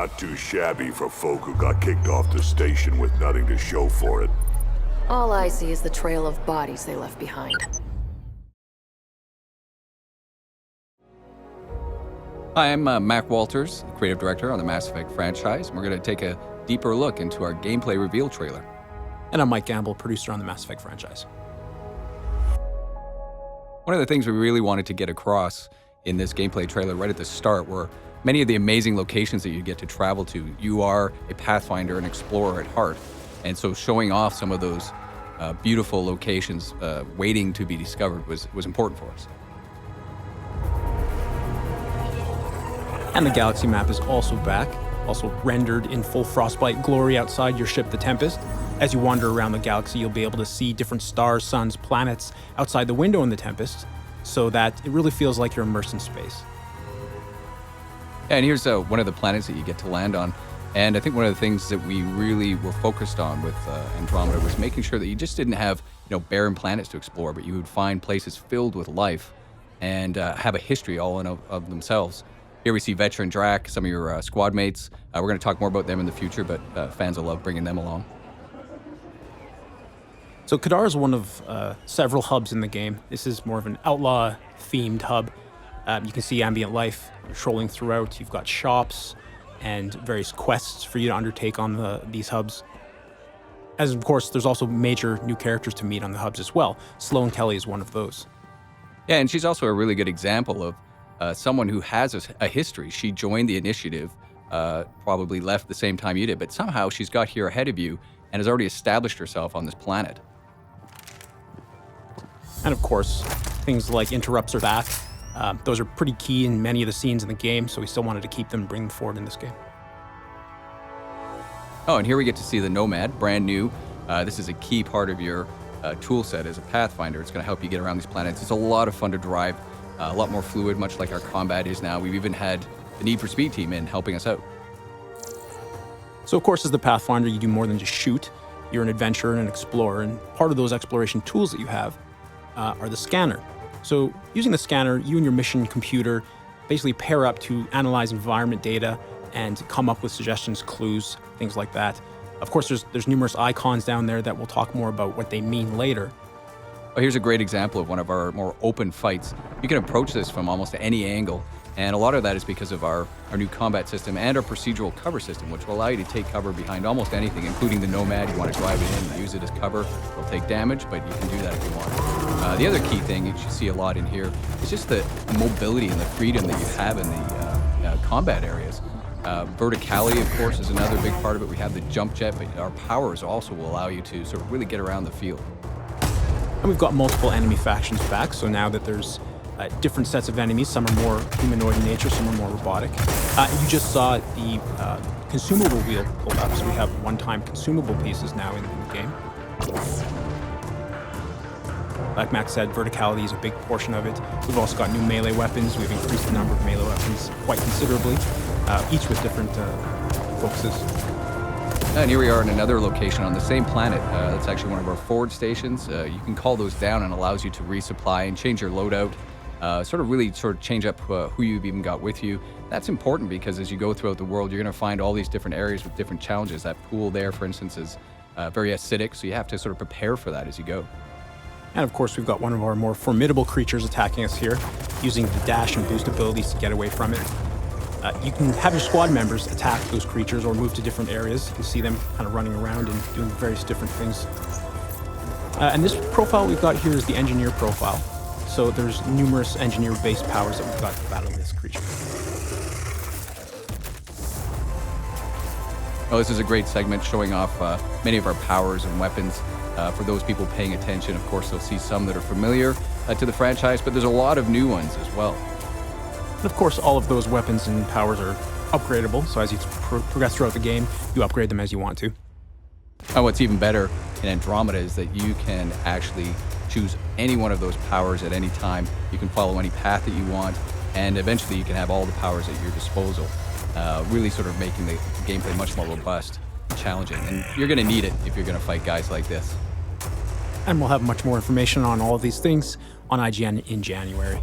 Not too shabby for folk who got kicked off the station with nothing to show for it. All I see is the trail of bodies they left behind. Hi, I'm Mac Walters, creative director on the Mass Effect franchise, and we're going to take a deeper look into our gameplay reveal trailer. And I'm Mike Gamble, producer on the Mass Effect franchise. One of the things we really wanted to get across in this gameplay trailer right at the start were many of the amazing locations that you get to travel to. You are a Pathfinder, an explorer at heart, and so showing off some of those beautiful locations waiting to be discovered was important for us. And the galaxy map is also back, also rendered in full frostbite glory outside your ship, the Tempest. As you wander around the galaxy, you'll be able to see different stars, suns, planets outside the window in the Tempest, so that it really feels like you're immersed in space. Yeah, and here's one of the planets that you get to land on. And I think one of the things that we really were focused on with Andromeda was making sure that you just didn't have, barren planets to explore, but you would find places filled with life and have a history all in of themselves. Here we see Veteran Drac, some of your squad mates. We're going to talk more about them in the future, but fans will love bringing them along. So Kadar is one of several hubs in the game. This is more of an outlaw-themed hub. You can see ambient life patrolling throughout. You've got shops and various quests for you to undertake on these hubs. As of course, there's also major new characters to meet on the hubs as well. Sloane Kelly is one of those. Yeah, and she's also a really good example of someone who has a history. She joined the initiative, probably left the same time you did, but somehow she's got here ahead of you and has already established herself on this planet. And of course, things like interrupts are back. Those are pretty key in many of the scenes in the game, so we still wanted to keep them and bring them forward in this game. Oh, and here we get to see the Nomad, brand new. This is a key part of your tool set as a Pathfinder. It's going to help you get around these planets. It's a lot of fun to drive. A lot more fluid, much like our combat is now. We've even had the Need for Speed team in helping us out. So of course, as the Pathfinder, you do more than just shoot. You're an adventurer and an explorer, and part of those exploration tools that you have are the scanner. So using the scanner, you and your mission computer basically pair up to analyze environment data and come up with suggestions, clues, things like that. Of course, there's numerous icons down there that we'll talk more about what they mean later. Well, here's a great example of one of our more open fights. You can approach this from almost any angle, and a lot of that is because of our new combat system and our procedural cover system, which will allow you to take cover behind almost anything, including the Nomad. You want to drive it in and use it as cover. It'll take damage, but you can do that if you want. The other key thing that you see a lot in here is just the mobility and the freedom that you have in the combat areas. Verticality, of course, is another big part of it. We have the jump jet, but our powers also will allow you to sort of really get around the field. And we've got multiple enemy factions back, so now that there's different sets of enemies, some are more humanoid in nature, some are more robotic. You just saw the consumable wheel pulled up, so we have one-time consumable pieces now in the game. Like Max said, verticality is a big portion of it. We've also got new melee weapons. We've increased the number of melee weapons quite considerably, each with different focuses. And here we are in another location on the same planet. That's actually one of our forward stations. You can call those down and allows you to resupply and change your loadout. Sort of change up who you've even got with you. That's important because as you go throughout the world, you're going to find all these different areas with different challenges. That pool there, for instance, is very acidic, so you have to sort of prepare for that as you go. And of course, we've got one of our more formidable creatures attacking us here, using the dash and boost abilities to get away from it. You can have your squad members attack those creatures or move to different areas. You can see them kind of running around and doing various different things. And this profile we've got here is the engineer profile. So there's numerous engineer-based powers that we've got to battle this creature. Oh, this is a great segment showing off many of our powers and weapons. For those people paying attention, of course, they'll see some that are familiar to the franchise, but there's a lot of new ones as well. And of course, all of those weapons and powers are upgradable, so as you progress throughout the game, you upgrade them as you want to. And what's even better in Andromeda is that you can actually choose any one of those powers at any time. You can follow any path that you want, and eventually you can have all the powers at your disposal, really sort of making the gameplay much more robust and challenging. And you're going to need it if you're going to fight guys like this. And we'll have much more information on all of these things on IGN in January.